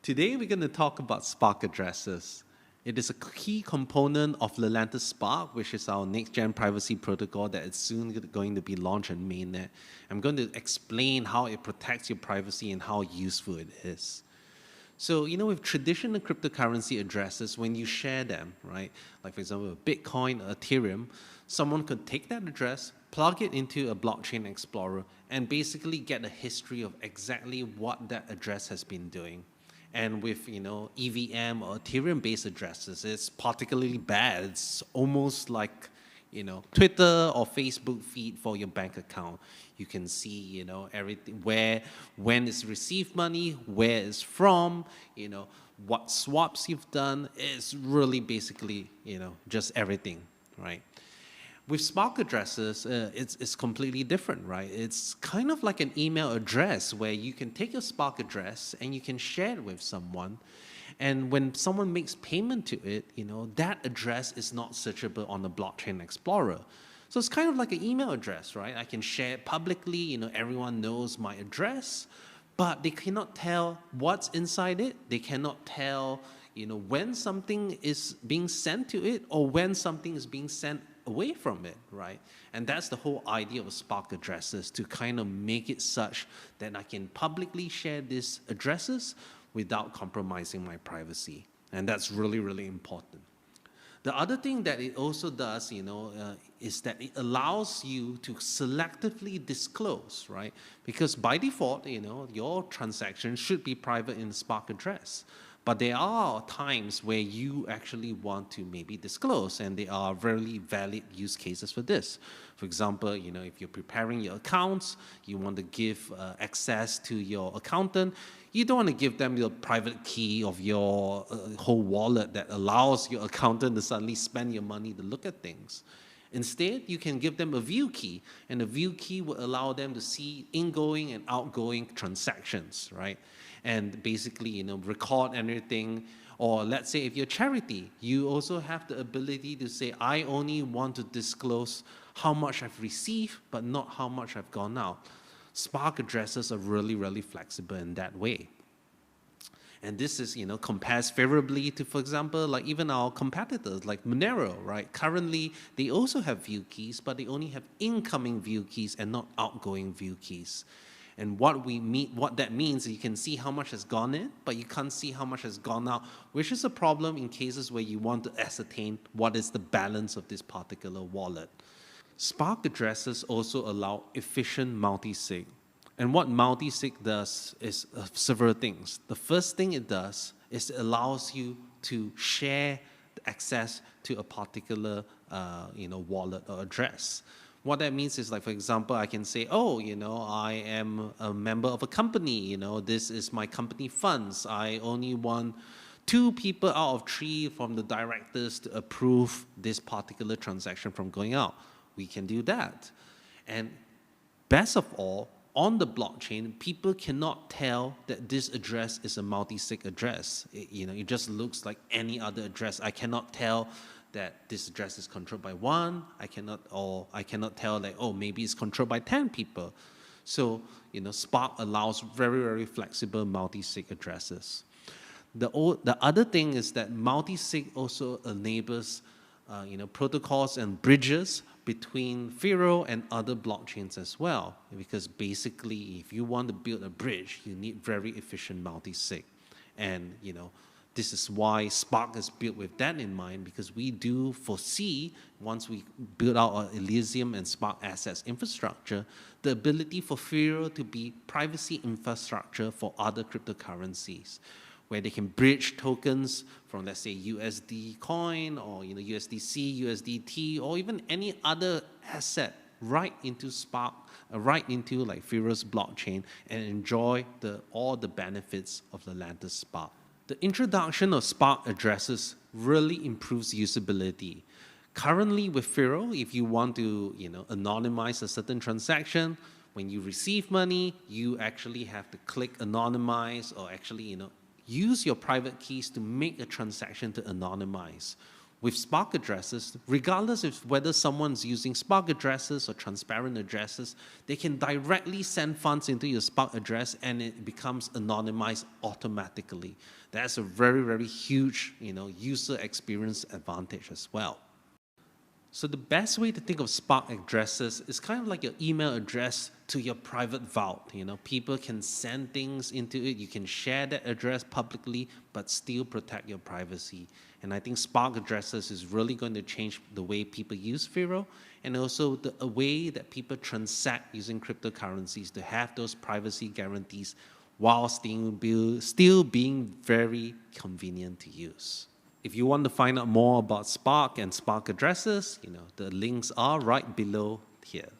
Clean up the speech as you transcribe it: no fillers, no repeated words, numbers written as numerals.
Today we're going to talk about Spark addresses. It is a key component of Lelantus Spark, which is our next-gen privacy protocol that is soon going to be launched on mainnet. I'm going to explain how it protects your privacy and how useful it is. So, with traditional cryptocurrency addresses, when you share them, right, like for example, Bitcoin or Ethereum, someone could take that address, plug it into a blockchain explorer, and basically get a history of exactly what that address has been doing. And with, EVM or Ethereum-based addresses, it's particularly bad. It's almost like, Twitter or Facebook feed for your bank account. You can see, everything, when it's received money, where it's from, what swaps you've done. It's really basically, just everything, right? With Spark addresses, it's completely different, right? It's kind of like an email address where you can take your Spark address and you can share it with someone. And when someone makes payment to it, that address is not searchable on the blockchain explorer. So it's kind of like an email address, right? I can share it publicly, everyone knows my address, but they cannot tell what's inside it. They cannot tell, when something is being sent to it or when something is being sent away from it, right? And that's the whole idea of Spark addresses, to kind of make it such that I can publicly share these addresses without compromising my privacy. And that's really, really important. The other thing that it also does, is that it allows you to selectively disclose, right? Because by default, your transaction should be private in the Spark address. But there are times where you actually want to maybe disclose, and there are very valid use cases for this. For example, if you're preparing your accounts, you want to give access to your accountant. You don't want to give them your private key of your whole wallet that allows your accountant to suddenly spend your money to look at things. Instead, you can give them a view key, and a view key will allow them to see ingoing and outgoing transactions, right? And basically, record everything. Or let's say if you're a charity, you also have the ability to say, I only want to disclose how much I've received, but not how much I've gone out. Spark addresses are really, really flexible in that way. And this is, compares favorably to, for example, like even our competitors like Monero, right? Currently, they also have view keys, but they only have incoming view keys and not outgoing view keys. And what that means is you can see how much has gone in, but you can't see how much has gone out, which is a problem in cases where you want to ascertain what is the balance of this particular wallet. Spark addresses also allow efficient multi-sig. And what multi-sig does is several things. The first thing it does is it allows you to share the access to a particular wallet or address. What that means is, like, for example, I can say, I am a member of a company, this is my company funds. I only want 2 people out of 3 from the directors to approve this particular transaction from going out. We can do that. And best of all, on the blockchain, people cannot tell that this address is a multi-sig address. It just looks like any other address. I cannot tell that this address is controlled by 1. I cannot tell that, maybe it's controlled by 10 people. So, Spark allows very, very flexible multi-sig addresses. The other thing is that multi-sig also enables protocols and bridges between Firo and other blockchains as well. Because basically, if you want to build a bridge, you need very efficient multi-sig. And, this is why Spark is built with that in mind, because we do foresee, once we build out our Elysium and Spark assets infrastructure, the ability for Firo to be privacy infrastructure for other cryptocurrencies, where they can bridge tokens from, let's say, USD coin or USDC, USDT, or even any other asset right into Spark, right into like Firo's blockchain, and enjoy all the benefits of the Lelantus Spark. The introduction of Spark addresses really improves usability. Currently with Firo, if you want to anonymize a certain transaction, when you receive money, you actually have to click anonymize, or actually use your private keys to make a transaction to anonymize. With Spark addresses, regardless of whether someone's using Spark addresses or transparent addresses, they can directly send funds into your Spark address and it becomes anonymized automatically. That's a very, very huge, user experience advantage as well. So the best way to think of Spark addresses is kind of like your email address to your private vault. People can send things into it. You can share that address publicly, but still protect your privacy. And I think Spark addresses is really going to change the way people use Firo and also the way that people transact using cryptocurrencies to have those privacy guarantees while still being very convenient to use. If you want to find out more about Spark and Spark addresses, the links are right below here.